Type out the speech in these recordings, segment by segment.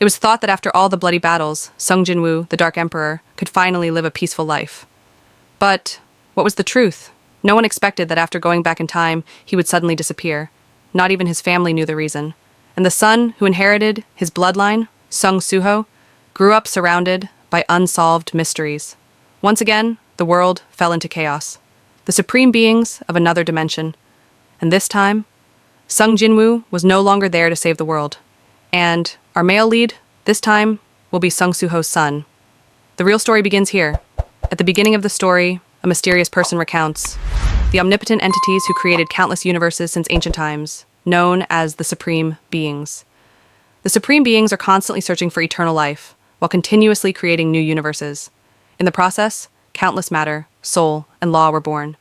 It was thought that after all the bloody battles, Sung Jinwoo, the Dark Emperor, could finally live a peaceful life. But what was the truth? No one expected that after going back in time, he would suddenly disappear. Not even his family knew the reason. And the son who inherited his bloodline, Sung Suho, grew up surrounded by unsolved mysteries. Once again, the world fell into chaos. The supreme beings of another dimension. And this time, Sung Jinwoo was no longer there to save the world. And our male lead, this time, will be Sung Suho's son. The real story begins here. At the beginning of the story, a mysterious person recounts the omnipotent entities who created countless universes since ancient times, known as the Supreme Beings. The Supreme Beings are constantly searching for eternal life, while continuously creating new universes. In the process, countless matter, soul, and law were born.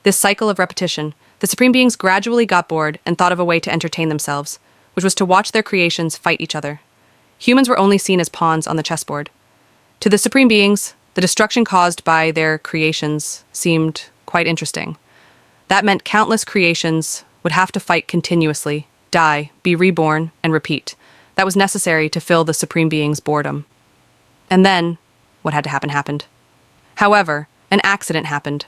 This cycle of repetition, the Supreme Beings gradually got bored and thought of a way to entertain themselves, which was to watch their creations fight each other. Humans were only seen as pawns on the chessboard. To the Supreme Beings, the destruction caused by their creations seemed quite interesting. That meant countless creations would have to fight continuously, die, be reborn, and repeat. That was necessary to fill the Supreme Being's boredom. And then, what had to happen happened. However, an accident happened.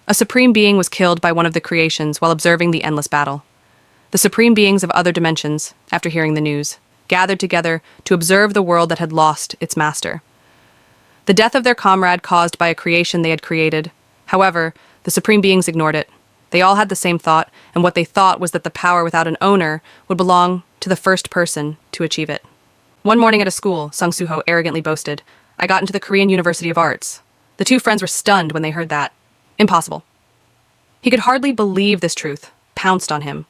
A Supreme Being was killed by one of the creations while observing the endless battle. The Supreme Beings of other dimensions, after hearing the news, gathered together to observe the world that had lost its master. The death of their comrade caused by a creation they had created. However, the Supreme Beings ignored it. They all had the same thought, and what they thought was that the power without an owner would belong to the first person to achieve it. One morning at a school, Sung Suho arrogantly boasted, "I got into the Korean University of Arts." The two friends were stunned when they heard that. Impossible. He could hardly believe this truth, pounced on him.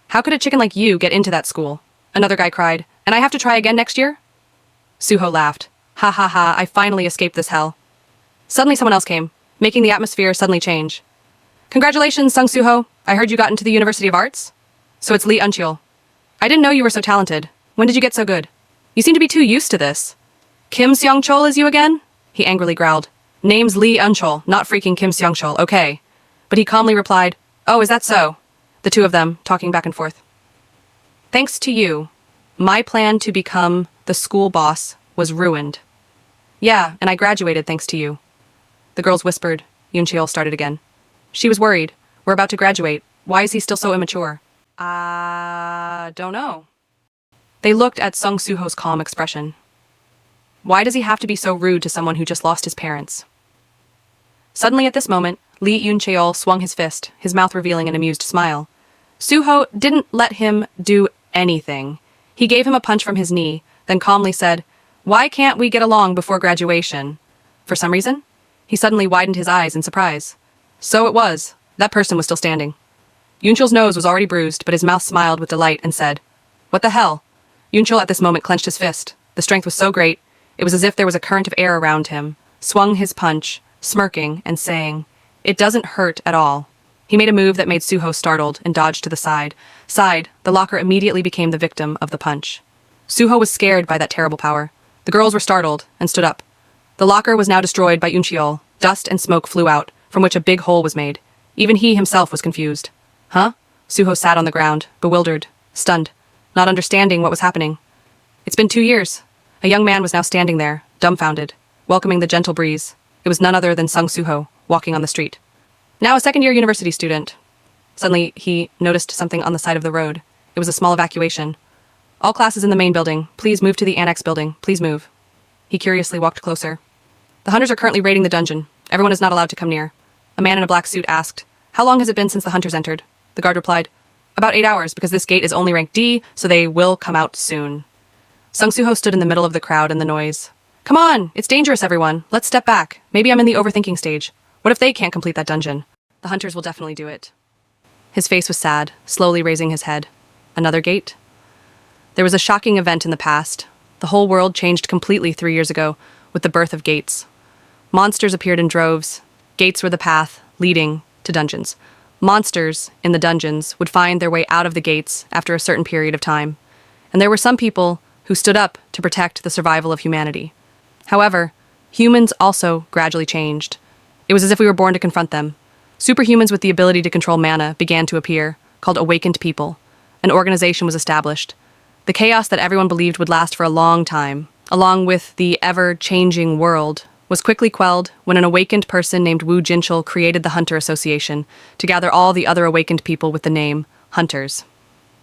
"How could a chicken like you get into that school?" Another guy cried, "And I have to try again next year?" Suho laughed. "Ha ha ha, I finally escaped this hell." Suddenly someone else came, making the atmosphere suddenly change. "Congratulations, Sung Suho. I heard you got into the University of Arts?" "So it's Lee Uncheol. I didn't know you were so talented. When did you get so good? You seem to be too used to this." "Kim Seong-chol is you again?" He angrily growled. "Name's Lee Uncheol, not freaking Kim Seong-chol, okay?" But he calmly replied, "Oh, is that so?" The two of them talking back and forth. "Thanks to you, my plan to become the school boss was ruined." "Yeah, and I graduated thanks to you." The girls whispered. Yoon-cheol started again. She was worried. "We're about to graduate. Why is he still so immature?" Don't know." They looked at Sung Suho's calm expression. Why does he have to be so rude to someone who just lost his parents? Suddenly at this moment, Lee Yoon-cheol swung his fist, his mouth revealing an amused smile. Suho didn't let him do anything. He gave him a punch from his knee, then calmly said, "Why can't we get along before graduation?" For some reason, he suddenly widened his eyes in surprise. So it was. That person was still standing. Yoon-cheol's nose was already bruised, but his mouth smiled with delight and said, "What the hell?" Yoon-cheol at this moment clenched his fist. The strength was so great, it was as if there was a current of air around him, swung his punch, smirking and saying, "It doesn't hurt at all." He made a move that made Suho startled and dodged to the side. The locker immediately became the victim of the punch. Suho was scared by that terrible power. The girls were startled and stood up. The locker was now destroyed by Yoon-cheol. Dust and smoke flew out, from which a big hole was made. Even he himself was confused. Huh? Suho sat on the ground, bewildered, stunned, not understanding what was happening. It's been 2 years. A young man was now standing there, dumbfounded, welcoming the gentle breeze. It was none other than Sung Suho, walking on the street. Now a second-year university student. Suddenly, he noticed something on the side of the road. It was a small evacuation. "All classes in the main building. Please move to the annex building. Please move." He curiously walked closer. "The hunters are currently raiding the dungeon. Everyone is not allowed to come near." A man in a black suit asked, "How long has it been since the hunters entered?" The guard replied, "About 8 hours, because this gate is only rank D, so they will come out soon." Sung Suho stood in the middle of the crowd and the noise. "Come on! It's dangerous, everyone! Let's step back. Maybe I'm in the overthinking stage. What if they can't complete that dungeon? The hunters will definitely do it." His face was sad, slowly raising his head. Another gate? There was a shocking event in the past. The whole world changed completely 3 years ago, with the birth of gates. Monsters appeared in droves. Gates were the path leading to dungeons. Monsters in the dungeons would find their way out of the gates after a certain period of time. And there were some people who stood up to protect the survival of humanity. However, humans also gradually changed. It was as if we were born to confront them. Superhumans with the ability to control mana began to appear, called Awakened People. An organization was established. The chaos that everyone believed would last for a long time, along with the ever-changing world, was quickly quelled when an awakened person named Wu Jinchul created the Hunter Association to gather all the other awakened people with the name Hunters.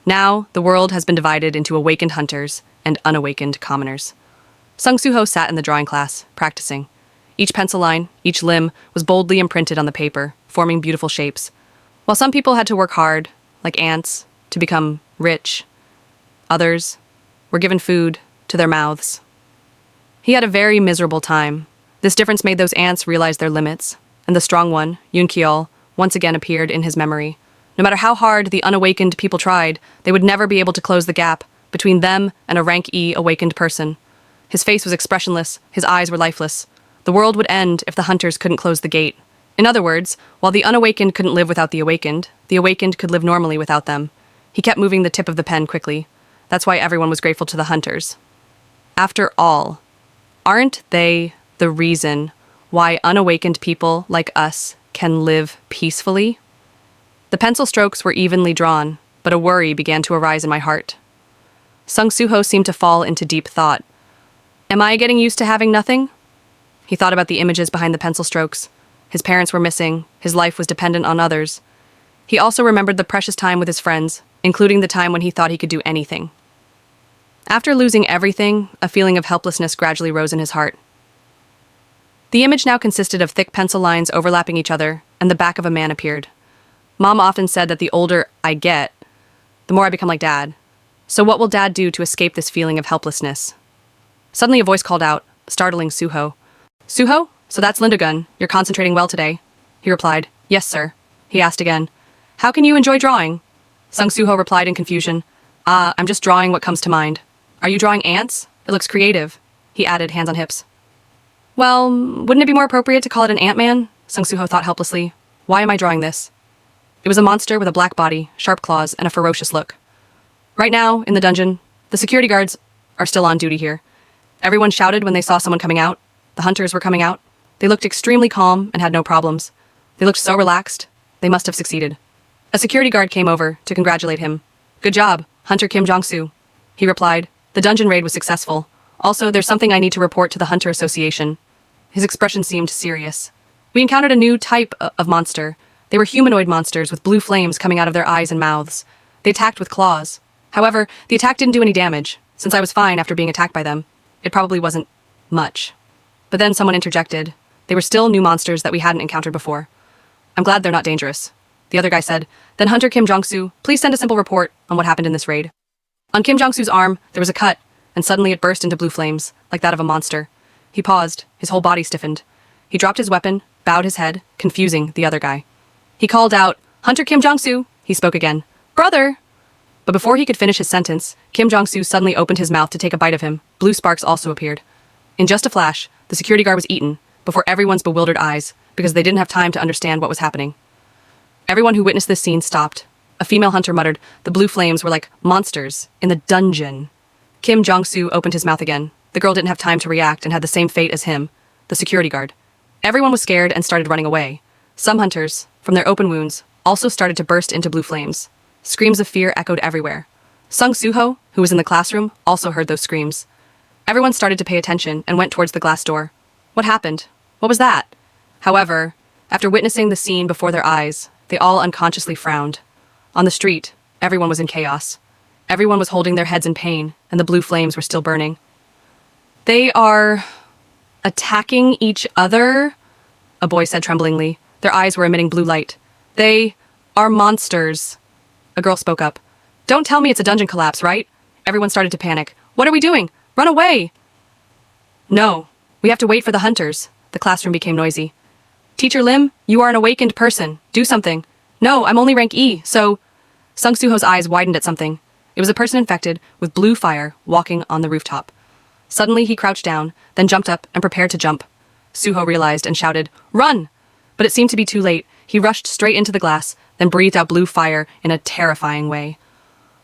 Now, the world has been divided into awakened hunters and unawakened commoners. Sung Suho sat in the drawing class, practicing. Each pencil line, each limb, was boldly imprinted on the paper, forming beautiful shapes. While some people had to work hard, like ants, to become rich, others were given food to their mouths. He had a very miserable time. This difference made those ants realize their limits, and the strong one, Yoon Kyeol, once again appeared in his memory. No matter how hard the unawakened people tried, they would never be able to close the gap between them and a rank E awakened person. His face was expressionless, his eyes were lifeless. The world would end if the hunters couldn't close the gate. In other words, while the unawakened couldn't live without the awakened could live normally without them. He kept moving the tip of the pen quickly. That's why everyone was grateful to the hunters. After all, aren't they the reason why unawakened people like us can live peacefully? The pencil strokes were evenly drawn, but a worry began to arise in my heart. Sung Suho seemed to fall into deep thought. Am I getting used to having nothing? He thought about the images behind the pencil strokes. His parents were missing, his life was dependent on others. He also remembered the precious time with his friends, including the time when he thought he could do anything. After losing everything, a feeling of helplessness gradually rose in his heart. The image now consisted of thick pencil lines overlapping each other, and the back of a man appeared. Mom often said that the older I get, the more I become like Dad. So what will Dad do to escape this feeling of helplessness? Suddenly a voice called out, startling Suho. Suho? So that's Lindagun. You're concentrating well today. He replied, Yes, sir. He asked again, How can you enjoy drawing? Sung Suho replied in confusion, I'm just drawing what comes to mind. Are you drawing ants? It looks creative. He added, hands on hips. Well, wouldn't it be more appropriate to call it an ant-man? Sung Suho thought helplessly. Why am I drawing this? It was a monster with a black body, sharp claws, and a ferocious look. Right now, in the dungeon, the security guards are still on duty here. Everyone shouted when they saw someone coming out. The hunters were coming out. They looked extremely calm and had no problems. They looked so relaxed. They must have succeeded. A security guard came over to congratulate him. Good job, Hunter Kim Jong-soo. He replied, The dungeon raid was successful. Also, there's something I need to report to the Hunter Association. His expression seemed serious. We encountered a new type of monster. They were humanoid monsters with blue flames coming out of their eyes and mouths. They attacked with claws. However, the attack didn't do any damage. Since I was fine after being attacked by them, it probably wasn't much. But then someone interjected. They were still new monsters that we hadn't encountered before. I'm glad they're not dangerous. The other guy said, Then Hunter Kim Jong-soo, please send a simple report on what happened in this raid. On Kim Jong-soo's arm, there was a cut, and suddenly it burst into blue flames, like that of a monster. He paused, his whole body stiffened. He dropped his weapon, bowed his head, confusing the other guy. He called out, Hunter Kim Jong-soo. He spoke again. Brother! But before he could finish his sentence, Kim Jong-soo suddenly opened his mouth to take a bite of him. Blue sparks also appeared. In just a flash, the security guard was eaten, before everyone's bewildered eyes, because they didn't have time to understand what was happening. Everyone who witnessed this scene stopped. A female hunter muttered, The blue flames were like monsters in the dungeon. Kim Jong-soo opened his mouth again. The girl didn't have time to react and had the same fate as him, the security guard. Everyone was scared and started running away. Some hunters, from their open wounds, also started to burst into blue flames. Screams of fear echoed everywhere. Sung Suho, who was in the classroom, also heard those screams. Everyone started to pay attention and went towards the glass door. What happened? What was that? However, after witnessing the scene before their eyes, they all unconsciously frowned. On the street, everyone was in chaos. Everyone was holding their heads in pain, and the blue flames were still burning. They are attacking each other, a boy said tremblingly. Their eyes were emitting blue light. They are monsters. A girl spoke up. Don't tell me it's a dungeon collapse, right? Everyone started to panic. What are we doing? Run away! No, we have to wait for the hunters. The classroom became noisy. Teacher Lim, you are an awakened person. Do something. No, I'm only rank E, so... Sung Suho's eyes widened at something. It was a person infected with blue fire walking on the rooftop. Suddenly he crouched down, then jumped up and prepared to jump. Suho realized and shouted, Run! But it seemed to be too late. He rushed straight into the glass, then breathed out blue fire in a terrifying way.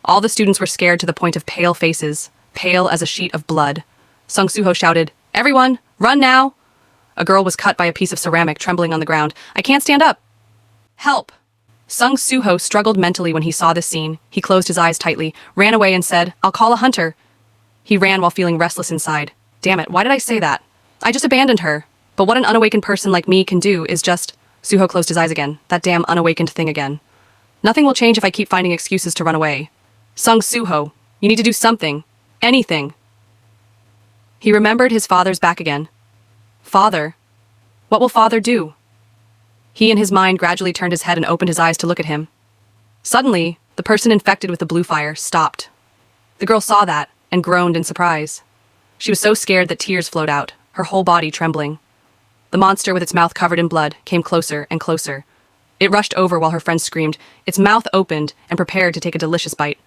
All the students were scared to the point of pale faces, pale as a sheet of blood. Sung Suho shouted, Everyone, run now! A girl was cut by a piece of ceramic trembling on the ground. I can't stand up! Help! Sung Suho struggled mentally when he saw this scene. He closed his eyes tightly, ran away and said, "I'll call a hunter." He ran while feeling restless inside. Damn it, why did I say that? I just abandoned her. But what an unawakened person like me can do is just... Suho closed his eyes again. That damn unawakened thing again. Nothing will change if I keep finding excuses to run away. Sung Suho, you need to do something. Anything. He remembered his father's back again. Father? What will father do? He in his mind gradually turned his head and opened his eyes to look at him. Suddenly, the person infected with the blue fire stopped. The girl saw that and groaned in surprise. She was so scared that tears flowed out, her whole body trembling. The monster with its mouth covered in blood came closer and closer. It rushed over while her friend screamed. Its mouth opened and prepared to take a delicious bite.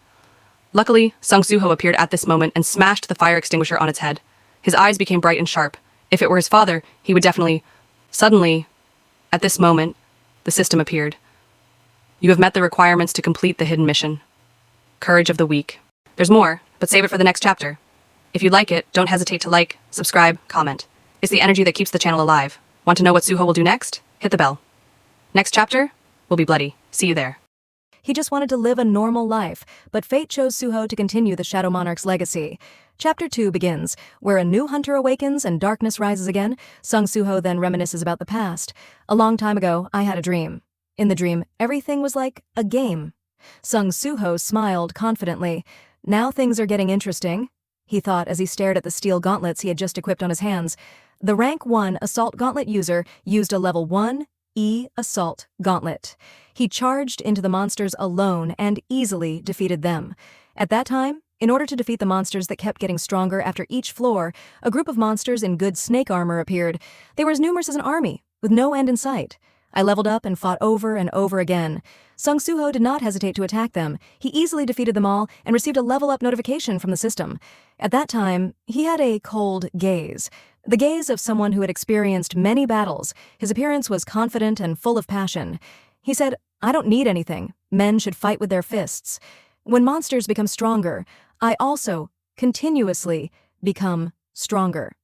Luckily, Sung Suho appeared at this moment and smashed the fire extinguisher on its head. His eyes became bright and sharp. If it were his father, he would definitely... Suddenly, at this moment, the system appeared. You have met the requirements to complete the hidden mission. Courage of the weak. There's more, but save it for the next chapter. If you like it, don't hesitate to like, subscribe, comment. It's the energy that keeps the channel alive. Want to know what Suho will do next? Hit the bell. Next chapter will be bloody. See you there. He just wanted to live a normal life, but fate chose Suho to continue the Shadow Monarch's legacy. Chapter 2 begins, where a new hunter awakens and darkness rises again. Sung Suho then reminisces about the past. A long time ago, I had a dream. In the dream, everything was like a game. Sung Suho smiled confidently. Now things are getting interesting, he thought as he stared at the steel gauntlets he had just equipped on his hands. The rank 1 assault gauntlet user used a level 1 E assault gauntlet. He charged into the monsters alone and easily defeated them. At that time, in order to defeat the monsters that kept getting stronger after each floor, a group of monsters in good snake armor appeared. They were as numerous as an army, with no end in sight. I leveled up and fought over and over again. Sung Suho did not hesitate to attack them. He easily defeated them all and received a level-up notification from the system. At that time, he had a cold gaze. The gaze of someone who had experienced many battles. His appearance was confident and full of passion. He said, "I don't need anything. Men should fight with their fists. When monsters become stronger, I also continuously become stronger."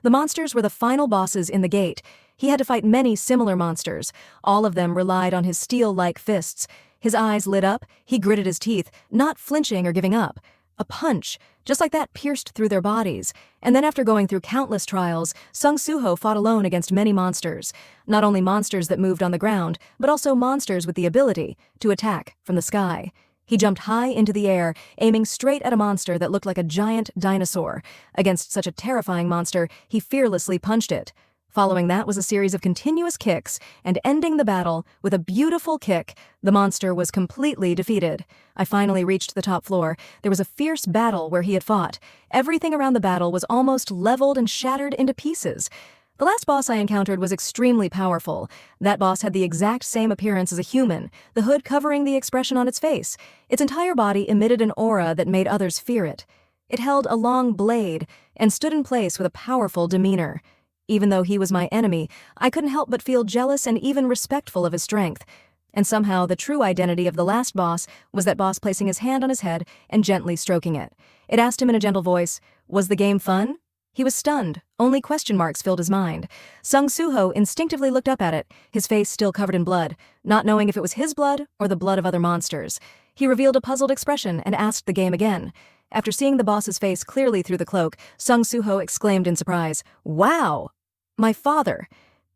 The monsters were the final bosses in the gate. He had to fight many similar monsters. All of them relied on his steel-like fists. His eyes lit up. He gritted his teeth, not flinching or giving up. A punch, just like that, pierced through their bodies. And then after going through countless trials, Sung Suho fought alone against many monsters. Not only monsters that moved on the ground, but also monsters with the ability to attack from the sky. He jumped high into the air, aiming straight at a monster that looked like a giant dinosaur. Against such a terrifying monster, he fearlessly punched it. Following that was a series of continuous kicks, and ending the battle with a beautiful kick, the monster was completely defeated. I finally reached the top floor. There was a fierce battle where he had fought. Everything around the battle was almost leveled and shattered into pieces. The last boss I encountered was extremely powerful. That boss had the exact same appearance as a human, the hood covering the expression on its face. Its entire body emitted an aura that made others fear it. It held a long blade and stood in place with a powerful demeanor. Even though he was my enemy, I couldn't help but feel jealous and even respectful of his strength. And somehow the true identity of the last boss was that boss placing his hand on his head and gently stroking it. It asked him in a gentle voice, "Was the game fun?" He was stunned. Only question marks filled his mind. Sung Suho instinctively looked up at it, his face still covered in blood, not knowing if it was his blood or the blood of other monsters. He revealed a puzzled expression and asked the game again. After seeing the boss's face clearly through the cloak, Sung Suho exclaimed in surprise, "Wow! My father."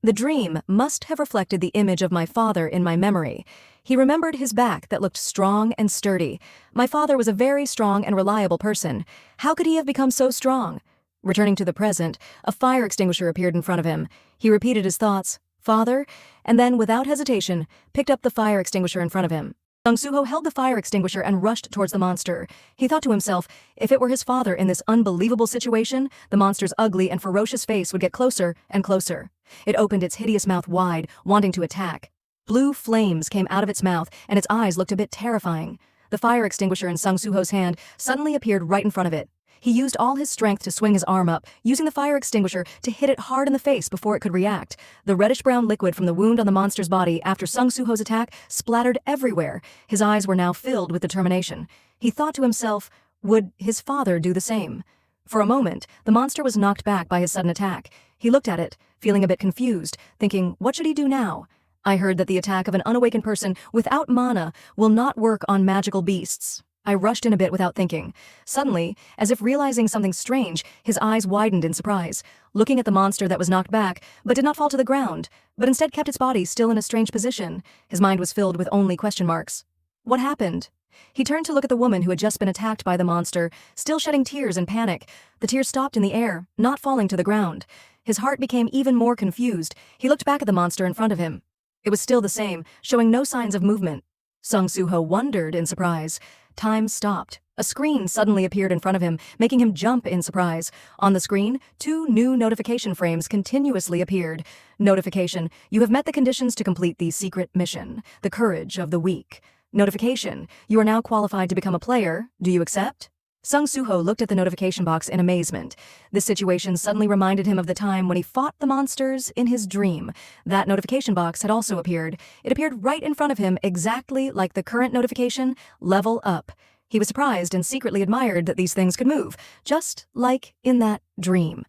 The dream must have reflected the image of my father in my memory. He remembered his back that looked strong and sturdy. My father was a very strong and reliable person. How could he have become so strong? Returning to the present, a fire extinguisher appeared in front of him. He repeated his thoughts, "Father," and then, without hesitation, picked up the fire extinguisher in front of him. Sung Suho held the fire extinguisher and rushed towards the monster. He thought to himself, if it were his father in this unbelievable situation, the monster's ugly and ferocious face would get closer and closer. It opened its hideous mouth wide, wanting to attack. Blue flames came out of its mouth, and its eyes looked a bit terrifying. The fire extinguisher in Sung Suho's hand suddenly appeared right in front of it. He used all his strength to swing his arm up, using the fire extinguisher to hit it hard in the face before it could react. The reddish-brown liquid from the wound on the monster's body after Sung Suho's attack splattered everywhere. His eyes were now filled with determination. He thought to himself, would his father do the same? For a moment, the monster was knocked back by his sudden attack. He looked at it, feeling a bit confused, thinking, what should he do now? I heard that the attack of an unawakened person without mana will not work on magical beasts. I rushed in a bit without thinking. Suddenly, as if realizing something strange, his eyes widened in surprise, looking at the monster that was knocked back, but did not fall to the ground, but instead kept its body still in a strange position. His mind was filled with only question marks. What happened? He turned to look at the woman who had just been attacked by the monster, still shedding tears in panic. The tears stopped in the air, not falling to the ground. His heart became even more confused. He looked back at the monster in front of him. It was still the same, showing no signs of movement. Suho wondered in surprise. Time stopped. A screen suddenly appeared in front of him, making him jump in surprise. On the screen, 2 new notification frames continuously appeared. Notification: you have met the conditions to complete the secret mission, the courage of the weak. Notification: you are now qualified to become a player. Do you accept? Suho looked at the notification box in amazement. This situation suddenly reminded him of the time when he fought the monsters in his dream. That notification box had also appeared. It appeared right in front of him, exactly like the current notification, level up. He was surprised and secretly admired that these things could move, just like in that dream.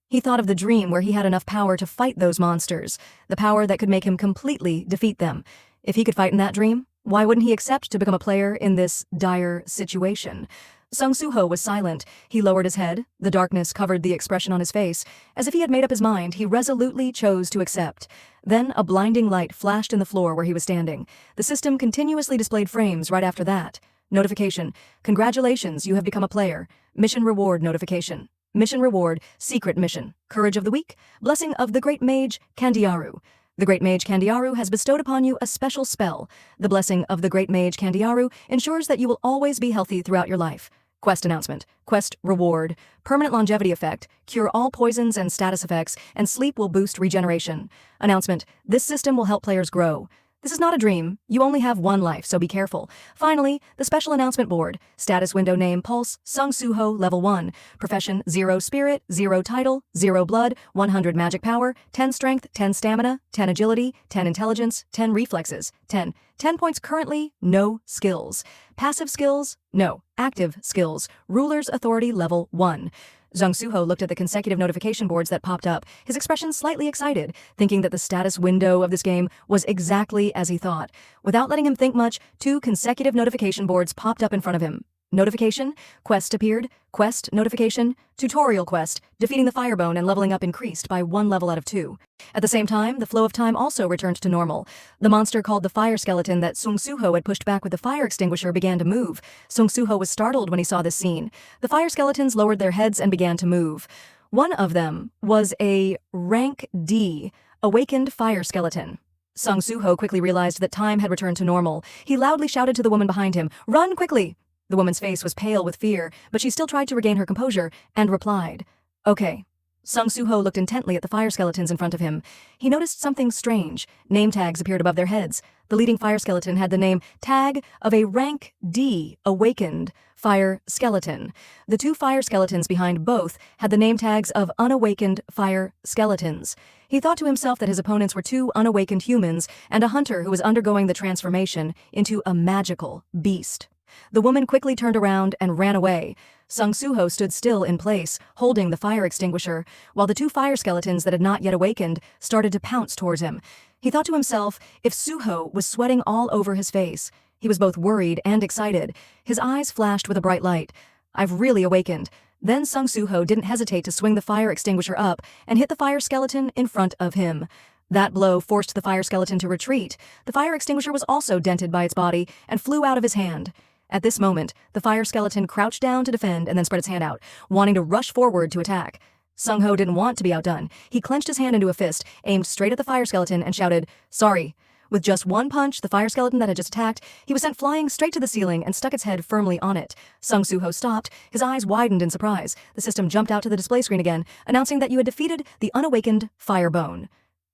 He thought of the dream where he had enough power to fight those monsters, the power that could make him completely defeat them. If he could fight in that dream, why wouldn't he accept to become a player in this dire situation? Suho was silent. He lowered his head. The darkness covered the expression on his face. As if he had made up his mind, he resolutely chose to accept. Then a blinding light flashed in the floor where he was standing. The system continuously displayed frames right after that. Notification: congratulations, you have become a player. Mission reward notification. Mission reward: secret mission. Courage of the weak. Blessing of the Great Mage Candiaru. The Great Mage Candiaru has bestowed upon you a special spell. The blessing of the Great Mage Candiaru ensures that you will always be healthy throughout your life. Quest announcement. Quest reward. Permanent longevity effect. Cure all poisons and status effects, and sleep will boost regeneration. Announcement. This system will help players grow. This is not a dream. You only have one life, so be careful. Finally, the special announcement board. Status window: name Pulse, Suho, level 1. Profession: 0 spirit, 0 title, 0 blood, 100 magic power, 10 strength, 10 stamina, 10 agility, 10 intelligence, 10 reflexes, 10 points currently, no skills. Passive skills, no. Active skills, ruler's authority level 1. Suho looked at the consecutive notification boards that popped up, his expression slightly excited, thinking that the status window of this game was exactly as he thought. Without letting him think much, 2 consecutive notification boards popped up in front of him. Notification: quest appeared. Quest notification: tutorial quest, defeating the Firebone and leveling up increased by 1 level out of 2. At the same time, the flow of time also returned to normal. The monster called the fire skeleton that Suho had pushed back with the fire extinguisher began to move. Suho was startled when he saw this scene. The fire skeletons lowered their heads and began to move. One of them was a rank D, awakened fire skeleton. Suho quickly realized that time had returned to normal. He loudly shouted to the woman behind him, "Run quickly!" The woman's face was pale with fear, but she still tried to regain her composure and replied, "Okay." Suho looked intently at the fire skeletons in front of him. He noticed something strange. Name tags appeared above their heads. The leading fire skeleton had the name tag of a rank D awakened fire skeleton. The 2 fire skeletons behind both had the name tags of unawakened fire skeletons. He thought to himself that his opponents were 2 unawakened humans and a hunter who was undergoing the transformation into a magical beast. The woman quickly turned around and ran away. Suho stood still in place, holding the fire extinguisher, while the 2 fire skeletons that had not yet awakened started to pounce towards him. He thought to himself if Suho was sweating all over his face. He was both worried and excited. His eyes flashed with a bright light. "I've really awakened." Then Suho didn't hesitate to swing the fire extinguisher up and hit the fire skeleton in front of him. That blow forced the fire skeleton to retreat. The fire extinguisher was also dented by its body and flew out of his hand. At this moment, the fire skeleton crouched down to defend and then spread its hand out, wanting to rush forward to attack. Suho didn't want to be outdone. He clenched his hand into a fist, aimed straight at the fire skeleton, and shouted, "Sorry." With just one punch, the fire skeleton that had just attacked, he was sent flying straight to the ceiling and stuck its head firmly on it. Suho stopped. His eyes widened in surprise. The system jumped out to the display screen again, announcing that you had defeated the unawakened Firebone.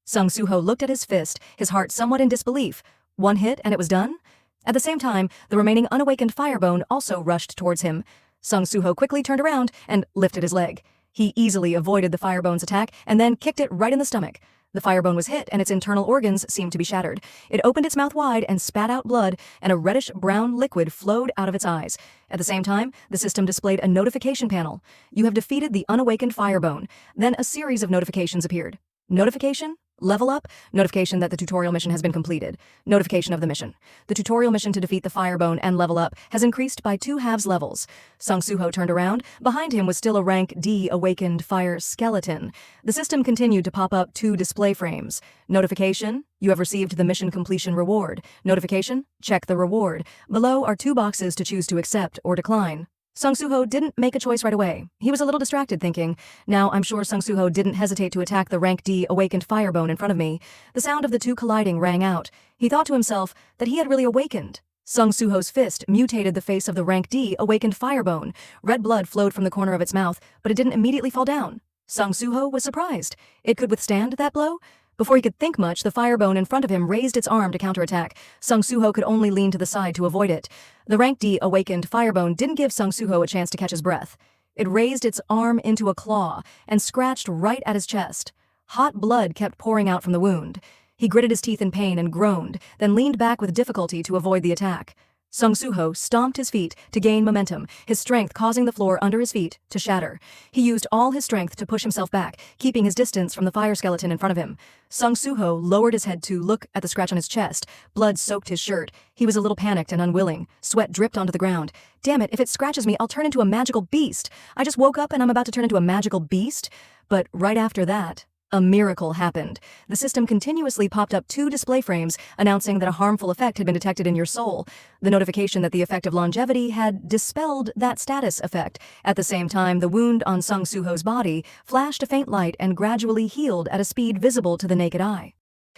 Suho looked at his fist, his heart somewhat in disbelief. 1 hit and it was done? At the same time, the remaining unawakened Firebone also rushed towards him. Suho quickly turned around and lifted his leg. He easily avoided the Firebone's attack and then kicked it right in the stomach. The Firebone was hit and its internal organs seemed to be shattered. It opened its mouth wide and spat out blood, and a reddish-brown liquid flowed out of its eyes. At the same time, the system displayed a notification panel. You have defeated the unawakened Firebone. Then a series of notifications appeared. Notification: Level up, notification that the tutorial mission has been completed. Notification of the mission. The tutorial mission to defeat the Firebone and level up has increased by 2/2 levels. Sung Suho turned around. Behind him was still a rank D awakened fire skeleton. The system continued to pop up 2 display frames. Notification, you have received the mission completion reward. Notification, check the reward. Below are 2 boxes to choose to accept or decline. Sung Suho didn't make a choice right away. He was a little distracted, thinking, now I'm sure Sung Suho didn't hesitate to attack the rank D awakened Firebone in front of me. The sound of the 2 colliding rang out. He thought to himself that he had really awakened. Sung Suho's fist mutated the face of the rank D awakened Firebone. Red blood flowed from the corner of its mouth, but it didn't immediately fall down. Sung Suho was surprised. It could withstand that blow? Before he could think much, the Firebone in front of him raised its arm to counterattack. Sung Suho could only lean to the side to avoid it. The rank D awakened Firebone didn't give Sung Suho a chance to catch his breath. It raised its arm into a claw and scratched right at his chest. Hot blood kept pouring out from the wound. He gritted his teeth in pain and groaned, then leaned back with difficulty to avoid the attack. Sung Suho stomped his feet to gain momentum, his strength causing the floor under his feet to shatter. He used all his strength to push himself back, keeping his distance from the fire skeleton in front of him. Sung Suho lowered his head to look at the scratch on his chest. Blood soaked his shirt. He was a little panicked and unwilling. Sweat dripped onto the ground. Damn it, if it scratches me, I'll turn into a magical beast. I just woke up and I'm about to turn into a magical beast? But right after that, a miracle happened. The system continuously popped up 2 display frames announcing that a harmful effect had been detected in your soul. The notification that the effect of longevity had dispelled that status effect. At the same time, the wound on Sung Suho's body flashed a faint light and gradually healed at a speed visible to the naked eye.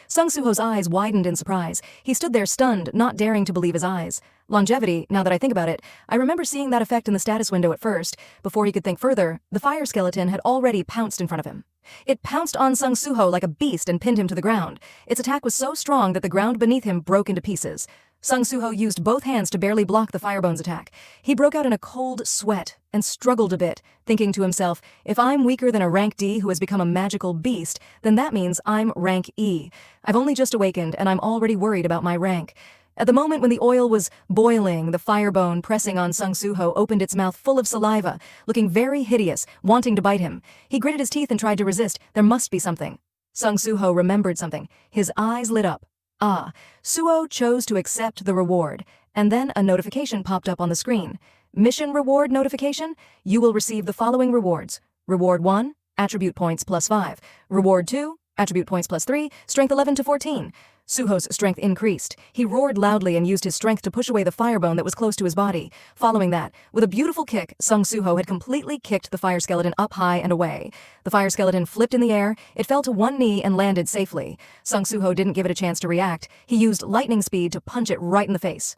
Sung Suho's eyes widened in surprise. He stood there stunned, not daring to believe his eyes. Longevity, now that I think about it, I remember seeing that effect in the status window at first. Before he could think further, the fire skeleton had already pounced in front of him. It pounced on Sung Suho like a beast and pinned him to the ground. Its attack was so strong that the ground beneath him broke into pieces. Sung Suho used both hands to barely block the Firebone's attack. He broke out in a cold sweat and struggled a bit, thinking to himself, if I'm weaker than a rank D who has become a magical beast, then that means I'm rank E. I've only just awakened and I'm already worried about my rank. At the moment when the oil was boiling, the Firebone pressing on Sung Suho opened its mouth full of saliva, looking very hideous, wanting to bite him. He gritted his teeth and tried to resist. There must be something. Sung Suho remembered something. His eyes lit up. Suho chose to accept the reward, and then a notification popped up on the screen. Mission reward notification? You will receive the following rewards. Reward 1, attribute points +5. Reward 2, attribute points +3, strength 11 to 14. Suho's strength increased. He roared loudly and used his strength to push away the Firebone that was close to his body. Following that, with a beautiful kick, Sung Suho had completely kicked the fire skeleton up high and away. The fire skeleton flipped in the air, it fell to one knee and landed safely. Sung Suho didn't give it a chance to react. He used lightning speed to punch it right in the face.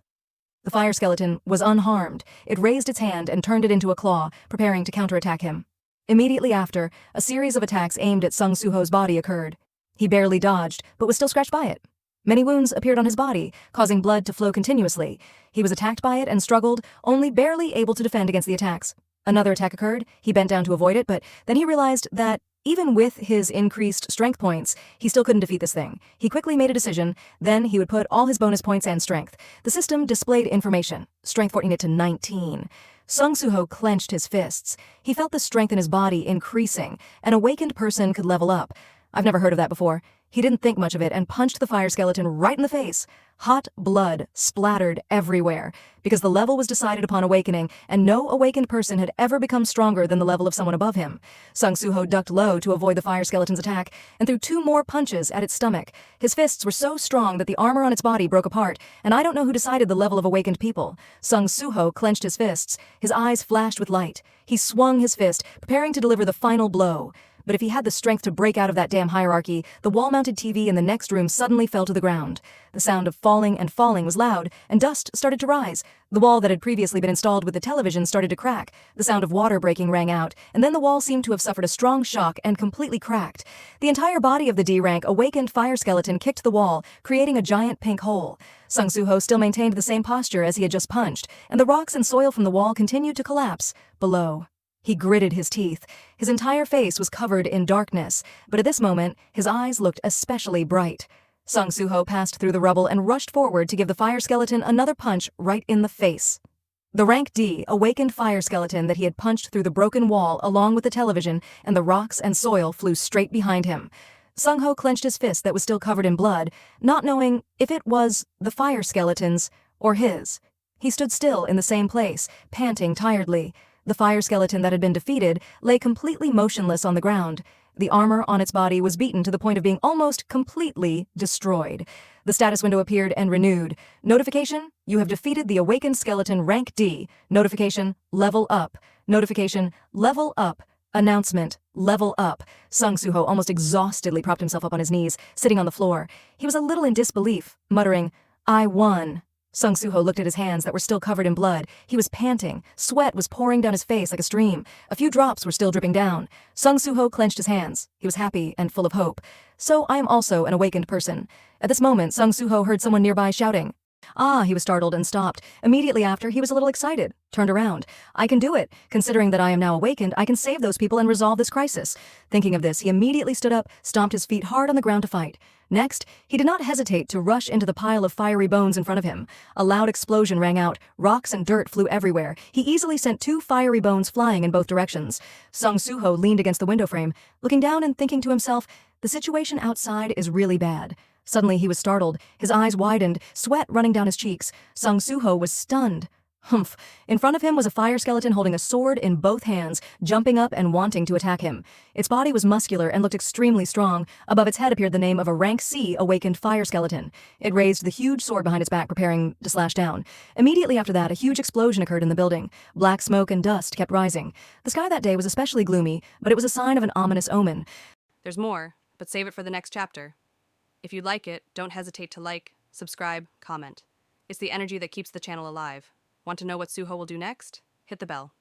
The fire skeleton was unharmed. It raised its hand and turned it into a claw, preparing to counterattack him. Immediately after, a series of attacks aimed at Sung Suho's body occurred. He barely dodged, but was still scratched by it. Many wounds appeared on his body, causing blood to flow continuously. He was attacked by it and struggled, only barely able to defend against the attacks. Another attack occurred. He bent down to avoid it, but then he realized that even with his increased strength points, he still couldn't defeat this thing. He quickly made a decision. Then he would put all his bonus points and strength. The system displayed information. Strength 14 to 19. Sung Suho clenched his fists. He felt the strength in his body increasing. An awakened person could level up. I've never heard of that before. He didn't think much of it and punched the fire skeleton right in the face. Hot blood splattered everywhere because the level was decided upon awakening, and no awakened person had ever become stronger than the level of someone above him. Sung Suho ducked low to avoid the fire skeleton's attack and threw 2 more punches at its stomach. His fists were so strong that the armor on its body broke apart, and I don't know who decided the level of awakened people. Sung Suho clenched his fists. His eyes flashed with light. He swung his fist, preparing to deliver the final blow. But if he had the strength to break out of that damn hierarchy, the wall-mounted TV in the next room suddenly fell to the ground. The sound of falling and falling was loud, and dust started to rise. The wall that had previously been installed with the television started to crack. The sound of water breaking rang out, and then the wall seemed to have suffered a strong shock and completely cracked. The entire body of the D-rank awakened fire skeleton kicked the wall, creating a giant pink hole. Sung Suho still maintained the same posture as he had just punched, and the rocks and soil from the wall continued to collapse below. He gritted his teeth. His entire face was covered in darkness, but at this moment, his eyes looked especially bright. Sung Suho passed through the rubble and rushed forward to give the fire skeleton another punch right in the face. The rank D awakened fire skeleton that he had punched through the broken wall along with the television, and the rocks and soil flew straight behind him. Sung-ho clenched his fist that was still covered in blood, not knowing if it was the fire skeleton's or his. He stood still in the same place, panting tiredly. The fire skeleton that had been defeated lay completely motionless on the ground. The armor on its body was beaten to the point of being almost completely destroyed. The status window appeared and renewed. Notification: you have defeated the awakened skeleton rank D. Notification: level up. Notification: level up. Announcement: level up. Suho almost exhaustedly propped himself up on his knees, sitting on the floor. He was a little in disbelief, muttering, "I won." Suho looked at his hands that were still covered in blood. He was panting. Sweat was pouring down his face like a stream. A few drops were still dripping down. Suho clenched his hands. He was happy and full of hope. "So I am also an awakened person." At this moment, Suho heard someone nearby shouting. He was startled and stopped. Immediately after, he was a little excited, turned around. "I can do it. Considering that I am now awakened, I can save those people and resolve this crisis." Thinking of this, he immediately stood up, stomped his feet hard on the ground to fight. Next, he did not hesitate to rush into the pile of fiery bones in front of him. A loud explosion rang out. Rocks and dirt flew everywhere. He easily sent 2 fiery bones flying in both directions. Suho leaned against the window frame, looking down and thinking to himself, the situation outside is really bad. Suddenly he was startled. His eyes widened, sweat running down his cheeks. Suho was stunned. Humph. In front of him was a fire skeleton holding a sword in both hands, jumping up and wanting to attack him. Its body was muscular and looked extremely strong. Above its head appeared the name of a rank C awakened fire skeleton. It raised the huge sword behind its back, preparing to slash down. Immediately after that, a huge explosion occurred in the building. Black smoke and dust kept rising. The sky that day was especially gloomy, but it was a sign of an ominous omen. There's more, but save it for the next chapter. If you like it, don't hesitate to like, subscribe, comment. It's the energy that keeps the channel alive. Want to know what Suho will do next? Hit the bell.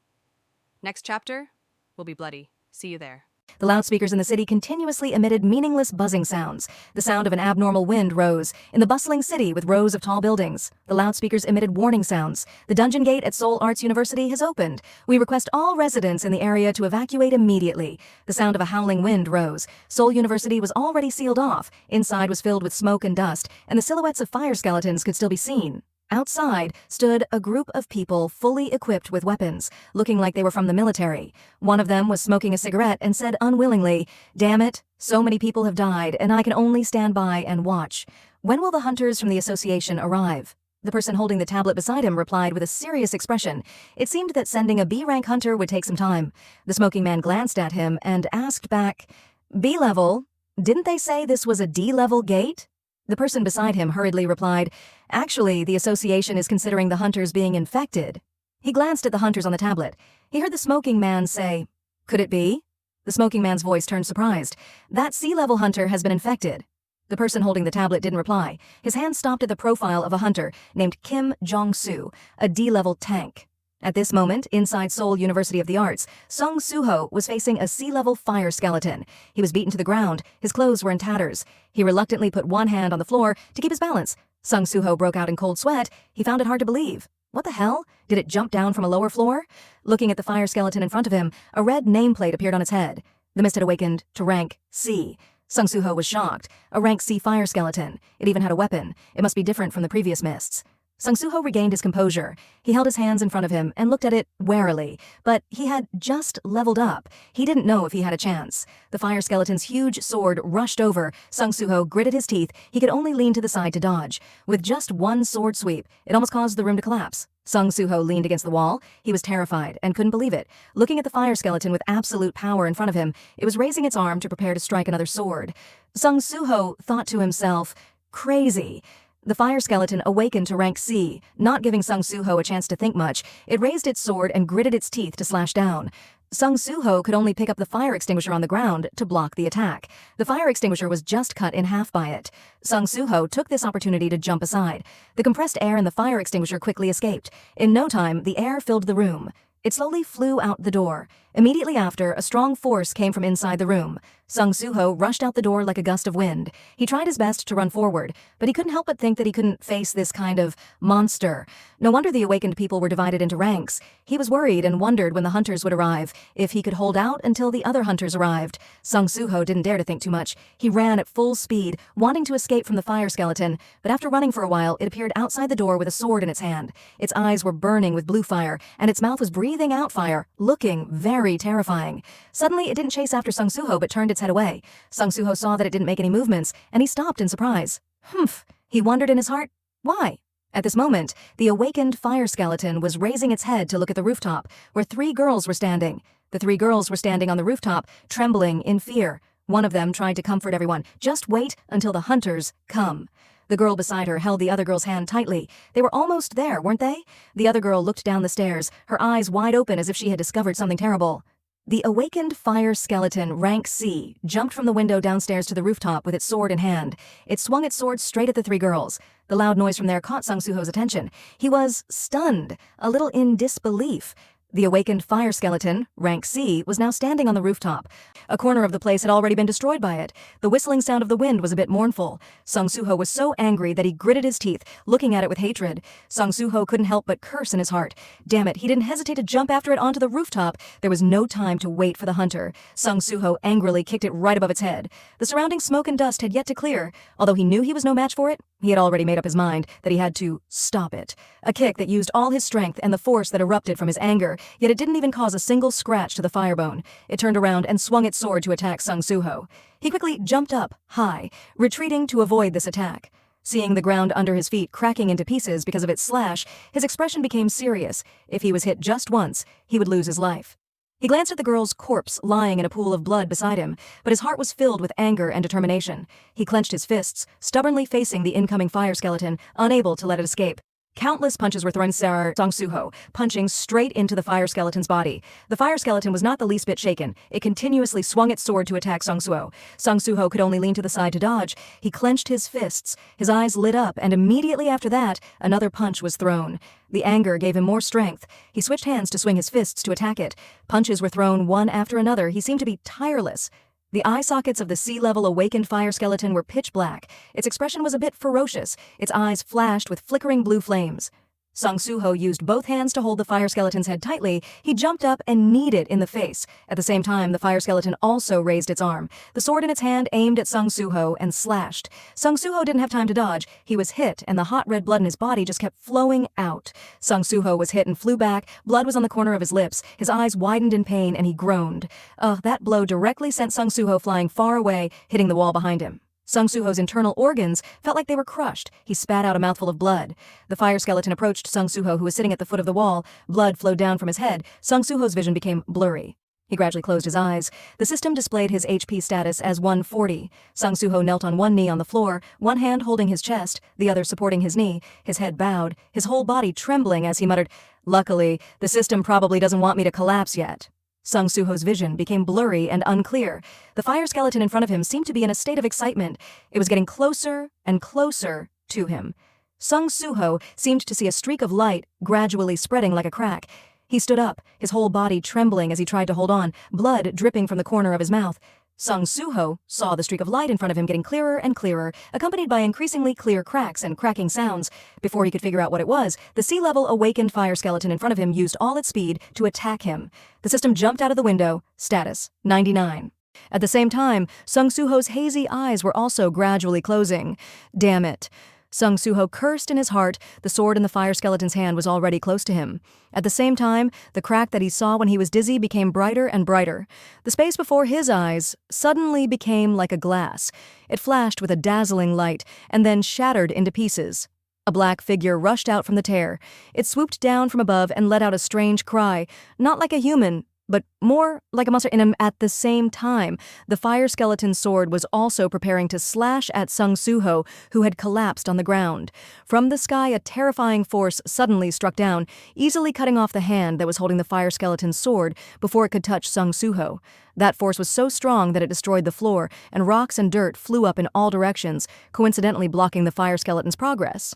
Next chapter will be bloody. See you there. The loudspeakers in the city continuously emitted meaningless buzzing sounds. The sound of an abnormal wind rose. In the bustling city with rows of tall buildings, the loudspeakers emitted warning sounds. The dungeon gate at Seoul Arts University has opened. We request all residents in the area to evacuate immediately. The sound of a howling wind rose. Seoul University was already sealed off. Inside was filled with smoke and dust, and the silhouettes of fire skeletons could still be seen. Outside stood a group of people fully equipped with weapons, looking like they were from the military. One of them was smoking a cigarette and said unwillingly, "Damn it, so many people have died, and I can only stand by and watch. When will the hunters from the association arrive?" The person holding the tablet beside him replied with a serious expression. It seemed that sending a B-rank hunter would take some time. The smoking man glanced at him and asked back, "B-level? Didn't they say this was a D-level gate?" The person beside him hurriedly replied, "Actually, the association is considering the hunters being infected." He glanced at the hunters on the tablet. He heard the smoking man say, "Could it be?" The smoking man's voice turned surprised. "That C-level hunter has been infected." The person holding the tablet didn't reply. His hand stopped at the profile of a hunter named Kim Jong-soo, a D-level tank. At this moment, inside Seoul University of the Arts, Suho was facing a C-level fire skeleton. He was beaten to the ground. His clothes were in tatters. He reluctantly put one hand on the floor to keep his balance. Suho broke out in cold sweat. He found it hard to believe. What the hell? Did it jump down from a lower floor? Looking at the fire skeleton in front of him, a red nameplate appeared on its head. The mist had awakened to rank C. Suho was shocked. A rank C fire skeleton. It even had a weapon. It must be different from the previous mists. Suho regained his composure. He held his hands in front of him and looked at it warily, but he had just leveled up. He didn't know if he had a chance. The fire skeleton's huge sword rushed over. Suho gritted his teeth. He could only lean to the side to dodge. With just one sword sweep, it almost caused the room to collapse. Suho leaned against the wall. He was terrified and couldn't believe it. Looking at the fire skeleton with absolute power in front of him, it was raising its arm to prepare to strike another sword. Suho thought to himself, "Crazy." The fire skeleton awakened to rank C, not giving Suho a chance to think much. It raised its sword and gritted its teeth to slash down. Suho could only pick up the fire extinguisher on the ground to block the attack. The fire extinguisher was just cut in half by it. Suho took this opportunity to jump aside. The compressed air in the fire extinguisher quickly escaped. In no time, the air filled the room. It slowly flew out the door. Immediately after, a strong force came from inside the room. Suho rushed out the door like a gust of wind. He tried his best to run forward, but he couldn't help but think that he couldn't face this kind of monster. No wonder the awakened people were divided into ranks. He was worried and wondered when the hunters would arrive, if he could hold out until the other hunters arrived. Suho didn't dare to think too much. He ran at full speed, wanting to escape from the fire skeleton, but after running for a while, it appeared outside the door with a sword in its hand. Its eyes were burning with blue fire, and its mouth was breathing out fire, looking very terrifying. Suddenly, it didn't chase after Suho but turned its head away. Sung Suho saw that it didn't make any movements, and he stopped in surprise. Humph, he wondered in his heart. Why? At this moment, the awakened fire skeleton was raising its head to look at the rooftop, where 3 girls were standing. The 3 girls were standing on the rooftop, trembling in fear. One of them tried to comfort everyone. Just wait until the hunters come. The girl beside her held the other girl's hand tightly. They were almost there, weren't they? The other girl looked down the stairs, her eyes wide open as if she had discovered something terrible. The awakened fire skeleton, rank C, jumped from the window downstairs to the rooftop with its sword in hand. It swung its sword straight at the 3 girls. The loud noise from there caught Sung Suho's attention. He was stunned, a little in disbelief. The awakened fire skeleton, rank C, was now standing on the rooftop. A corner of the place had already been destroyed by it. The whistling sound of the wind was a bit mournful. Sung Suho was so angry that he gritted his teeth, looking at it with hatred. Sung Suho couldn't help but curse in his heart. Damn it, he didn't hesitate to jump after it onto the rooftop. There was no time to wait for the hunter. Sung Suho angrily kicked it right above its head. The surrounding smoke and dust had yet to clear. Although he knew he was no match for it, he had already made up his mind that he had to stop it. A kick that used all his strength and the force that erupted from his anger, yet it didn't even cause a single scratch to the firebone. It turned around and swung its sword to attack Sung Suho. He quickly jumped up, high, retreating to avoid this attack. Seeing the ground under his feet cracking into pieces because of its slash, his expression became serious. If he was hit just once, he would lose his life. He glanced at the girl's corpse lying in a pool of blood beside him, but his heart was filled with anger and determination. He clenched his fists, stubbornly facing the incoming fire skeleton, unable to let it escape. Countless punches were thrown at Sung Suho, punching straight into the fire skeleton's body. The fire skeleton was not the least bit shaken. It continuously swung its sword to attack Sung Suho. Sung Suho could only lean to the side to dodge. He clenched his fists. His eyes lit up, and immediately after that, another punch was thrown. The anger gave him more strength. He switched hands to swing his fists to attack it. Punches were thrown one after another. He seemed to be tireless. The eye sockets of the sea-level awakened fire skeleton were pitch black. Its expression was a bit ferocious. Its eyes flashed with flickering blue flames. Sung Suho used both hands to hold the fire skeleton's head tightly. He jumped up and kneed it in the face. At the same time, the fire skeleton also raised its arm. The sword in its hand aimed at Sung Suho and slashed. Sung Suho didn't have time to dodge. He was hit, and the hot red blood in his body just kept flowing out. Sung Suho was hit and flew back. Blood was on the corner of his lips. His eyes widened in pain, and he groaned. That blow directly sent Sung Suho flying far away, hitting the wall behind him. Sung Suho's internal organs felt like they were crushed. He spat out a mouthful of blood. The fire skeleton approached Sung Suho, who was sitting at the foot of the wall. Blood flowed down from his head. Sung Suho's vision became blurry. He gradually closed his eyes. The system displayed his HP status as 140. Sung Suho knelt on one knee on the floor, one hand holding his chest, the other supporting his knee, his head bowed, his whole body trembling as he muttered, "Luckily, the system probably doesn't want me to collapse yet." Sung Suho's vision became blurry and unclear. The fire skeleton in front of him seemed to be in a state of excitement. It was getting closer and closer to him. Sung Suho seemed to see a streak of light gradually spreading like a crack. He stood up, his whole body trembling as he tried to hold on, blood dripping from the corner of his mouth. Sung Suho saw the streak of light in front of him getting clearer and clearer, accompanied by increasingly clear cracks and cracking sounds. Before he could figure out what it was, the sea-level awakened fire skeleton in front of him used all its speed to attack him. The system jumped out of the window. Status 99. At the same time, Sung Suho's hazy eyes were also gradually closing. Damn it. Sung Suho cursed in his heart. The sword in the fire skeleton's hand was already close to him. At the same time, the crack that he saw when he was dizzy became brighter and brighter. The space before his eyes suddenly became like a glass. It flashed with a dazzling light and then shattered into pieces. A black figure rushed out from the tear. It swooped down from above and let out a strange cry, not like a human, but more like a monster in him. At the same time, the fire skeleton's sword was also preparing to slash at Sung Suho, who had collapsed on the ground. From the sky, a terrifying force suddenly struck down, easily cutting off the hand that was holding the fire skeleton's sword before it could touch Sung Suho. That force was so strong that it destroyed the floor, and rocks and dirt flew up in all directions, coincidentally blocking the fire skeleton's progress.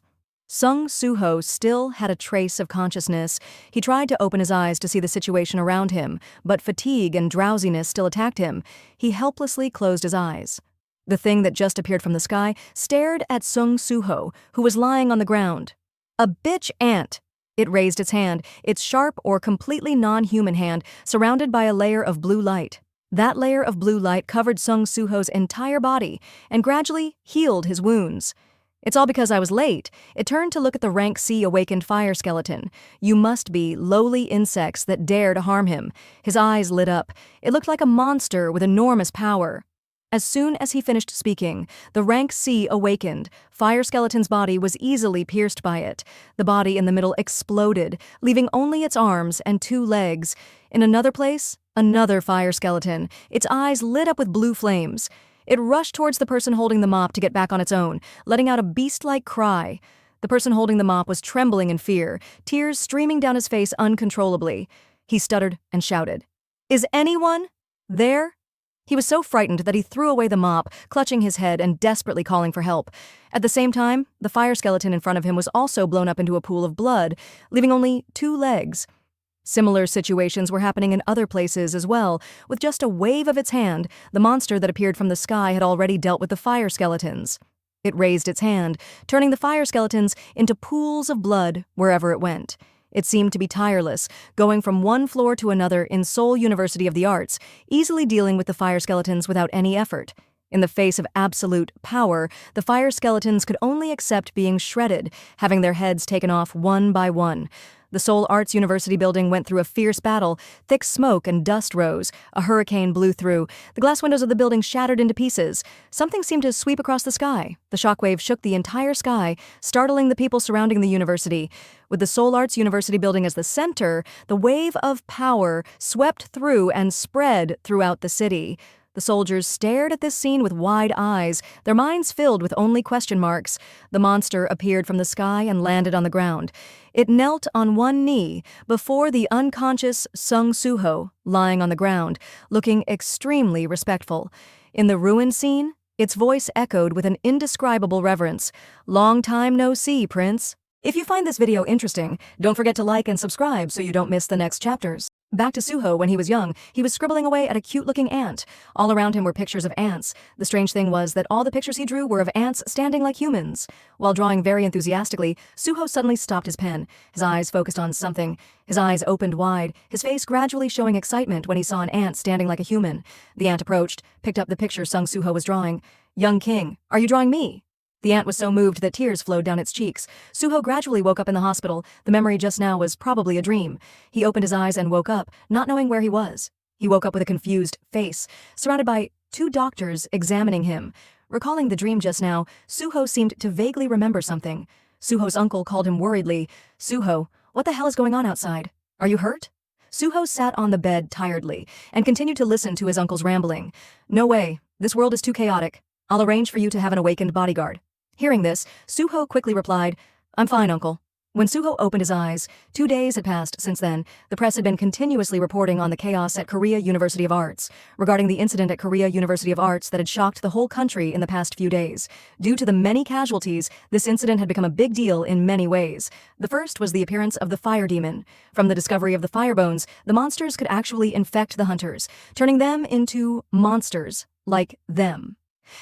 Sung Suho still had a trace of consciousness. He tried to open his eyes to see the situation around him, but fatigue and drowsiness still attacked him. He helplessly closed his eyes. The thing that just appeared from the sky stared at Sung Suho, who was lying on the ground. A bitch ant! It raised its hand, its sharp or completely non-human hand, surrounded by a layer of blue light. That layer of blue light covered Sung Suho's entire body and gradually healed his wounds. It's all because I was late. It turned to look at the rank C awakened fire skeleton. You must be lowly insects that dare to harm him. His eyes lit up. It looked like a monster with enormous power. As soon as he finished speaking, the rank C awakened. Fire Skeleton's body was easily pierced by it. The body in the middle exploded, leaving only its arms and 2 legs. In another place, another Fire Skeleton. Its eyes lit up with blue flames. It rushed towards the person holding the mop to get back on its own, letting out a beast-like cry. The person holding the mop was trembling in fear, tears streaming down his face uncontrollably. He stuttered and shouted, "Is anyone there?" He was so frightened that he threw away the mop, clutching his head and desperately calling for help. At the same time, the Fire Skeleton in front of him was also blown up into a pool of blood, leaving only 2 legs. Similar situations were happening in other places as well. With just a wave of its hand, the monster that appeared from the sky had already dealt with the Fire Skeletons. It raised its hand, turning the Fire Skeletons into pools of blood wherever it went. It seemed to be tireless, going from one floor to another in Seoul University of the Arts, easily dealing with the Fire Skeletons without any effort. In the face of absolute power, the Fire Skeletons could only accept being shredded, having their heads taken off one by one. The Seoul Arts University building went through a fierce battle. Thick smoke and dust rose. A hurricane blew through. The glass windows of the building shattered into pieces. Something seemed to sweep across the sky. The shockwave shook the entire sky, startling the people surrounding the university. With the Seoul Arts University building as the center, the wave of power swept through and spread throughout the city. The soldiers stared at this scene with wide eyes, their minds filled with only question marks. The monster appeared from the sky and landed on the ground. It knelt on one knee before the unconscious Suho, lying on the ground, looking extremely respectful. In the ruin scene, its voice echoed with an indescribable reverence. "Long time no see, Prince." If you find this video interesting, don't forget to like and subscribe so you don't miss the next chapters. Back to Suho when he was young, he was scribbling away at a cute-looking ant. All around him were pictures of ants. The strange thing was that all the pictures he drew were of ants standing like humans. While drawing very enthusiastically, Suho suddenly stopped his pen. His eyes focused on something. His eyes opened wide, his face gradually showing excitement when he saw an ant standing like a human. The ant approached, picked up the picture Suho was drawing. "Young king, are you drawing me?" The ant was so moved that tears flowed down its cheeks. Suho gradually woke up in the hospital. The memory just now was probably a dream. He opened his eyes and woke up, not knowing where he was. He woke up with a confused face, surrounded by 2 doctors examining him. Recalling the dream just now, Suho seemed to vaguely remember something. Suho's uncle called him worriedly. "Suho, what the hell is going on outside? Are you hurt?" Suho sat on the bed tiredly and continued to listen to his uncle's rambling. "No way. This world is too chaotic. I'll arrange for you to have an awakened bodyguard." Hearing this, Suho quickly replied, "I'm fine, uncle." When Suho opened his eyes, 2 days had passed since then. The press had been continuously reporting on the chaos at Korea University of Arts, regarding the incident at Korea University of Arts that had shocked the whole country in the past few days. Due to the many casualties, this incident had become a big deal in many ways. The first was the appearance of the fire demon. From the discovery of the fire bones, the monsters could actually infect the hunters, turning them into monsters like them.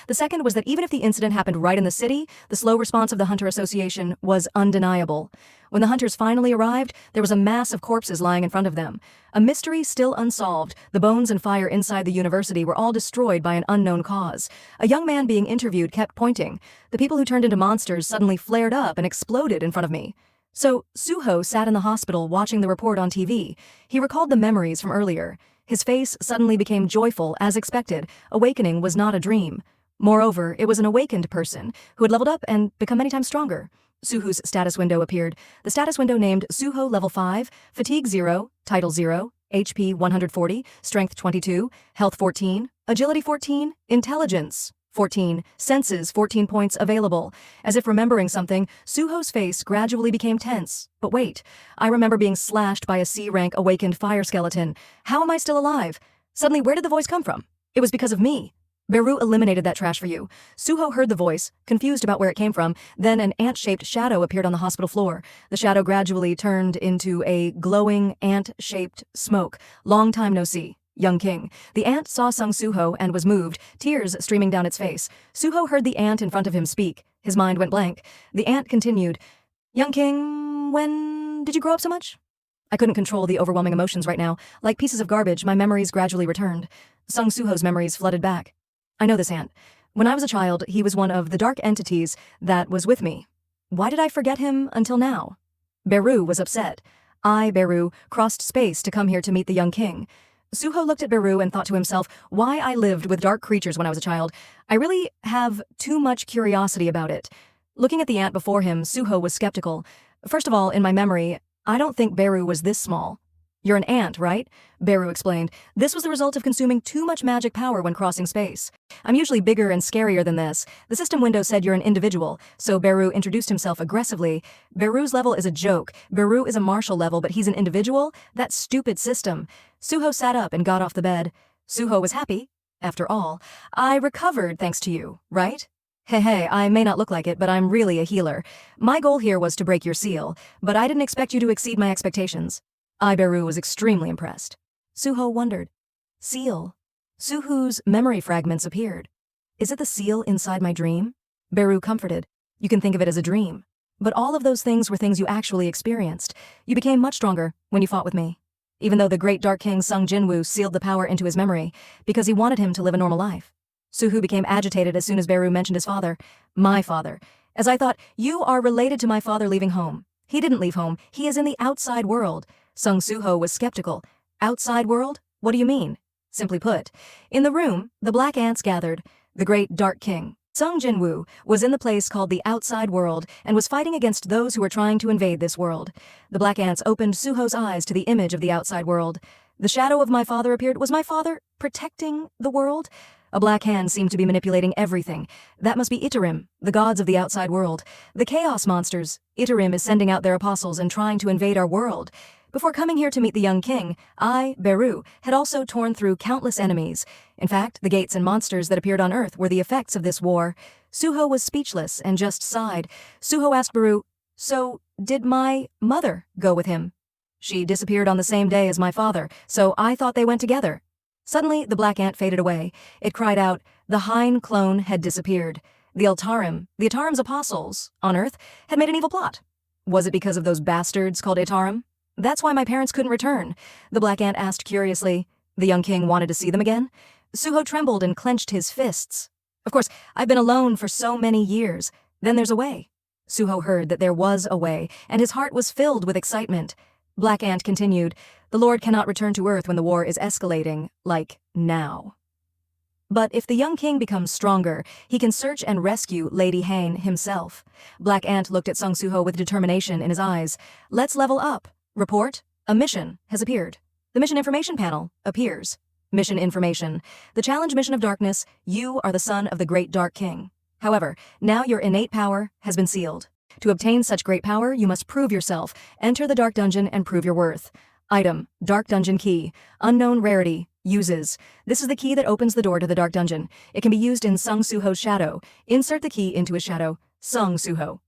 The second was that even if the incident happened right in the city, the slow response of the Hunter Association was undeniable. When the hunters finally arrived, there was a mass of corpses lying in front of them. A mystery still unsolved. The bones and fire inside the university were all destroyed by an unknown cause. A young man being interviewed kept pointing. "The people who turned into monsters suddenly flared up and exploded in front of me." So, Suho sat in the hospital watching the report on TV. He recalled the memories from earlier. His face suddenly became joyful, as expected. Awakening was not a dream. Moreover, it was an awakened person who had leveled up and become many times stronger. Suho's status window appeared. The status window named Suho Level 5, Fatigue 0, Title 0, HP 140, Strength 22, Health 14, Agility 14, Intelligence 14, Senses 14 points available. As if remembering something, Suho's face gradually became tense. But wait, I remember being slashed by a C-rank awakened fire skeleton. How am I still alive? Suddenly, where did the voice come from? It was because of me. Beru eliminated that trash for you. Suho heard the voice, confused about where it came from. Then an ant-shaped shadow appeared on the hospital floor. The shadow gradually turned into a glowing, ant-shaped smoke. "Long time no see, young king." The ant saw Suho and was moved, tears streaming down its face. Suho heard the ant in front of him speak. His mind went blank. The ant continued, "Young king, when did you grow up so much?" I couldn't control the overwhelming emotions right now. Like pieces of garbage, my memories gradually returned. Suho's memories flooded back. "I know this ant. When I was a child, he was one of the dark entities that was with me. Why did I forget him until now?" Beru was upset. I, Beru, crossed space to come here to meet the young king. Suho looked at Beru and thought to himself, why I lived with dark creatures when I was a child. I really have too much curiosity about it. Looking at the ant before him, Suho was skeptical. First of all, in my memory, I don't think Beru was this small. You're an ant, right? Beru explained. This was the result of consuming too much magic power when crossing space. I'm usually bigger and scarier than this. The system window said you're an individual, so Beru introduced himself aggressively. Beru's level is a joke. Beru is a martial level, but he's an individual? That stupid system. Suho sat up and got off the bed. Suho was happy. After all, I recovered thanks to you, right? Hey, I may not look like it, but I'm really a healer. My goal here was to break your seal, but I didn't expect you to exceed my expectations. Beru was extremely impressed. Suho wondered. Seal. Suho's memory fragments appeared. Is it the seal inside my dream? Beru comforted. You can think of it as a dream. But all of those things were things you actually experienced. You became much stronger when you fought with me. Even though the great Dark King Sung Jinwoo sealed the power into his memory, because he wanted him to live a normal life. Suho became agitated as soon as Beru mentioned his father. My father. As I thought, you are related to my father leaving home. He didn't leave home. He is in the outside world. Sung Suho was skeptical. Outside world? What do you mean? Simply put, in the room, the black ants gathered. The great Dark King, Sung Jinwoo, was in the place called the outside world and was fighting against those who were trying to invade this world. The black ants opened Suho's eyes to the image of the outside world. The shadow of my father appeared. Was my father protecting the world? A black hand seemed to be manipulating everything. That must be Itarim, the gods of the outside world. The chaos monsters. Itarim is sending out their apostles and trying to invade our world. Before coming here to meet the young king, I, Beru, had also torn through countless enemies. In fact, the gates and monsters that appeared on Earth were the effects of this war. Suho was speechless and just sighed. Suho asked Beru, so did my mother go with him? She disappeared on the same day as my father, so I thought they went together. Suddenly, the black ant faded away. It cried out, the Hein clone had disappeared. The Itarim's apostles, on Earth, had made an evil plot. Was it because of those bastards called Itarim? That's why my parents couldn't return. The black ant asked curiously. The young king wanted to see them again? Suho trembled and clenched his fists. Of course, I've been alone for so many years. Then there's a way. Suho heard that there was a way, and his heart was filled with excitement. Black Ant continued, the Lord cannot return to Earth when the war is escalating, like now. But if the young king becomes stronger, he can search and rescue Lady Hein himself. Black Ant looked at Sung Suho with determination in his eyes. Let's level up. Report. A mission has appeared. The mission information panel appears. Mission information. The challenge mission of darkness, you are the son of the great Dark King. However, now your innate power has been sealed. To obtain such great power, you must prove yourself. Enter the Dark Dungeon and prove your worth. Item, Dark Dungeon Key. Unknown rarity. Uses. This is the key that opens the door to the Dark Dungeon. It can be used in Sung Suho's shadow. Insert the key into his shadow. Sung Suho.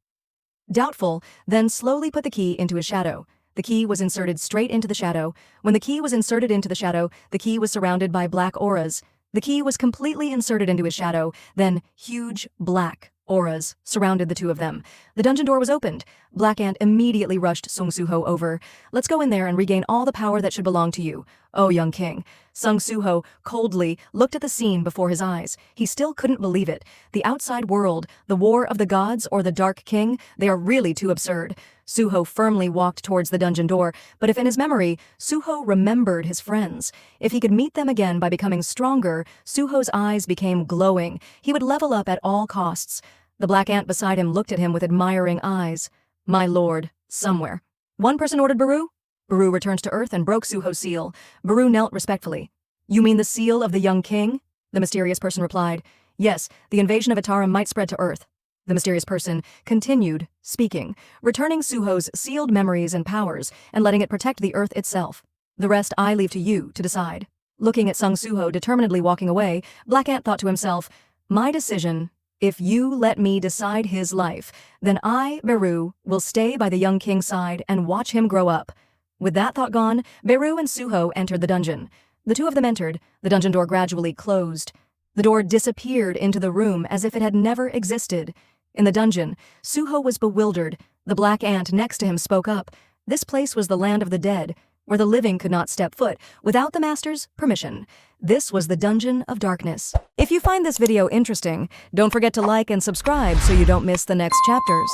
Doubtful, then slowly put the key into his shadow. The key was inserted straight into the shadow. When the key was inserted into the shadow, the key was surrounded by black auras. The key was completely inserted into his shadow, then huge black auras surrounded the two of them. The dungeon door was opened. Black Ant immediately rushed Sung Suho over. Let's go in there and regain all the power that should belong to you. Oh, young king. Sung Suho coldly looked at the scene before his eyes. He still couldn't believe it. The outside world, the war of the gods, or the Dark King, they are really too absurd. Suho firmly walked towards the dungeon door, but if in his memory, Suho remembered his friends. If he could meet them again by becoming stronger, Suho's eyes became glowing. He would level up at all costs. The black ant beside him looked at him with admiring eyes. My lord, somewhere. One person ordered Beru. Beru returned to Earth and broke Suho's seal. Beru knelt respectfully. You mean the seal of the young king? The mysterious person replied. Yes, the invasion of Itarim might spread to Earth. The mysterious person continued, speaking, returning Suho's sealed memories and powers and letting it protect the Earth itself. The rest I leave to you to decide. Looking at Sung Suho determinedly walking away, Black Ant thought to himself, my decision. If you let me decide his life, then I, Beru, will stay by the young king's side and watch him grow up. With that thought gone, Beru and Suho entered the dungeon. The two of them entered. The dungeon door gradually closed. The door disappeared into the room as if it had never existed. In the dungeon, Suho was bewildered. The black ant next to him spoke up. This place was the land of the dead, where the living could not step foot without the master's permission. This was the Dungeon of Darkness. If you find this video interesting, don't forget to like and subscribe so you don't miss the next chapters.